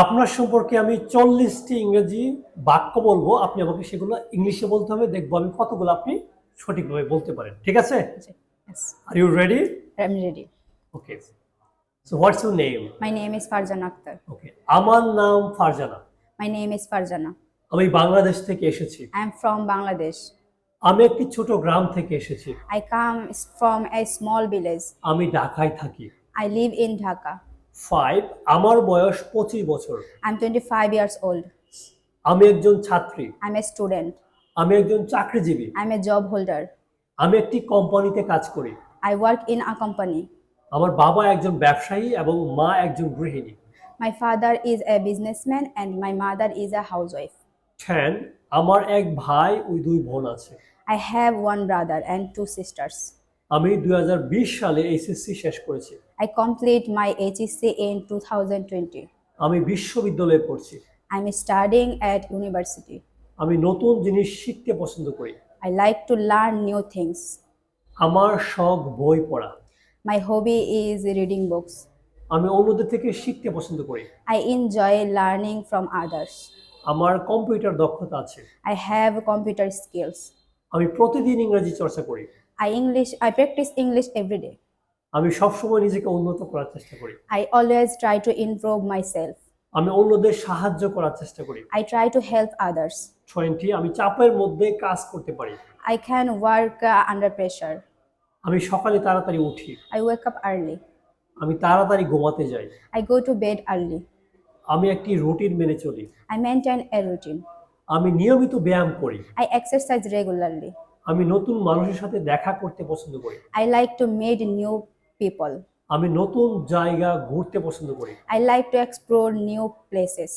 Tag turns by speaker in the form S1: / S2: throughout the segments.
S1: আপনার সম্পর্কে আমি 40টি ইংরেজি বাক্য বলবো, আপনি আমাকে সেগুলো ইংলিশে বলতে হবে, দেখবো আমি কতগুলো আপনি সঠিকভাবে বলতে পারেন। ঠিক আছে?
S2: Yes,
S1: are you ready?
S2: I'm ready.
S1: Okay. So what's your name?
S2: My name is Farjana Akhtar.
S1: Okay, আমার নাম Farzana.
S2: My name is Farjana.
S1: আমি বাংলাদেশ থেকে এসেছি।
S2: I am from Bangladesh.
S1: আমি একটি ছোট গ্রাম থেকে এসেছি।
S2: I come from a small village.
S1: আমি ঢাকায় থাকি।
S2: I live in Dhaka.
S1: 5, আমার বয়স 25 বছর।
S2: I'm 25 years old.
S1: আমি একজন ছাত্রী।
S2: I'm a student.
S1: আমি একজন চাকরিজীবী।
S2: I'm a job holder.
S1: আমি একটি কোম্পানিতে কাজ করি।
S2: I work in a company.
S1: আমার বাবা একজন ব্যবসায়ী এবং মা একজন গৃহিণী।
S2: My father is a businessman and my mother is a housewife.
S1: 10, আমার এক ভাই ও 2 বোন আছে।
S2: I have one brother and 2 sisters.
S1: আমি 2020 সালে এইচএসসি শেষ করেছি।
S2: I complete my HSC in 2020.
S1: আমি বিশ্ববিদ্যালয়ে পড়ছি।
S2: I'm studying at university.
S1: আমি নতুন জিনিস শিখতে পছন্দ করি।
S2: I like to learn new things.
S1: আমার শখ বই পড়া।
S2: My hobby is reading books.
S1: আমি অন্যদের থেকে শিখতে পছন্দ করি।
S2: I enjoy learning from others.
S1: আমার কম্পিউটার দক্ষতা আছে।
S2: I have computer skills.
S1: আমি প্রতিদিন ইংরেজি চর্চা করি।
S2: I practice English every day.
S1: আমি সবসময় নিজেকে উন্নত করার চেষ্টা করি।
S2: I always try to improve myself.
S1: আমি অন্যদের সাহায্য করার চেষ্টা করি।
S2: I try to help others.
S1: 20, আমি চাপের মধ্যে কাজ করতে পারি।
S2: I can work under pressure.
S1: আমি সকালে তাড়াতাড়ি উঠি।
S2: I wake up early.
S1: আমি তাড়াতাড়ি ঘুমাতে যাই।
S2: I go to bed early.
S1: আমি একটি রুটিন মেনে চলি।
S2: I maintain a routine.
S1: আমি নিয়মিত ব্যায়াম করি।
S2: I exercise regularly.
S1: আমি নতুন মানুষের সাথে দেখা করতে পছন্দ করি।
S2: I like to meet new people.
S1: আমি নতুন জায়গা ঘুরতে পছন্দ করি।
S2: I like to explore new places.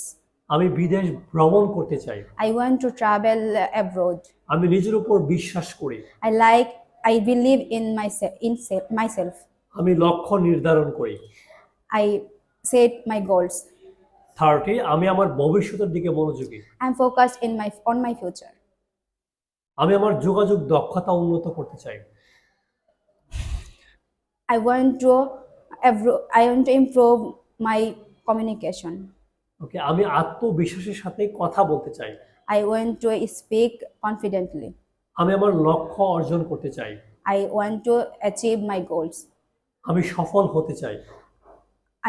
S1: আমি বিদেশ ভ্রমণ করতে চাই।
S2: I want to travel abroad.
S1: আমি নিজের উপর বিশ্বাস করি।
S2: I believe in myself.
S1: আমি লক্ষ্য নির্ধারণ করি।
S2: I set my goals.
S1: 30, আমি আমার ভবিষ্যতের দিকে মনোযোগী।
S2: I'm focused on my future.
S1: আমি আমার যোগাযোগ দক্ষতা উন্নত করতে চাই।
S2: I want to improve my communication.
S1: ওকে, আমি আত্মবিশ্বাসের সাথে কথা বলতে চাই।
S2: I want to speak confidently.
S1: আমি আমার লক্ষ্য অর্জন করতে চাই।
S2: I want to achieve my goals.
S1: আমি সফল হতে চাই।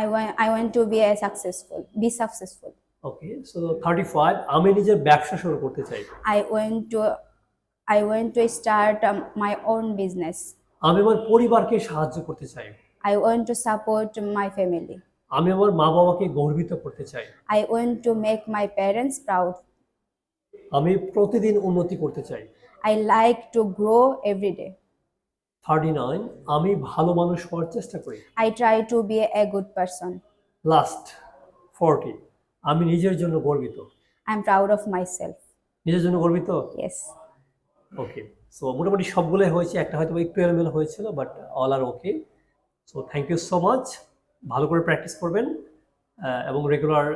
S2: I want to be successful.
S1: Okay, so 35, আমি নিজের ব্যবসা শুরু করতে চাই।
S2: I want to start my own business.
S1: আমি আমার পরিবারকে সাহায্য করতে চাই।
S2: I want to support my family.
S1: আমি আমার মা বাবাকে গর্বিত করতে চাই।
S2: I want to make my parents proud.
S1: আমি প্রতিদিন উন্নতি করতে চাই।
S2: I like to grow every day.
S1: 39, আমি ভালো মানুষ হওয়ার চেষ্টা করি।
S2: I try to be a good person.
S1: Last 40, আমি নিজের জন্য গর্বিত।
S2: I'm proud of myself.
S1: নিজের জন্য গর্বিত?
S2: Yes.
S1: ওকে, সো মোটামুটি সবগুলোই হয়েছে, একটা হয়তো একটু এলোমেলো হয়েছিল, but all are okay. So thank you so much. ভালো করে প্র্যাকটিস করবেন এবং রেগুলার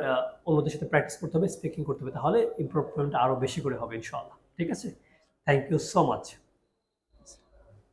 S1: অন্যদের সাথে প্র্যাকটিস করতে হবে, স্পিকিং করতে হবে, তাহলে ইমপ্রুভমেন্ট আরও বেশি করে হবে ইনশাআল্লাহ। ঠিক আছে, থ্যাংক ইউ সো মাচ।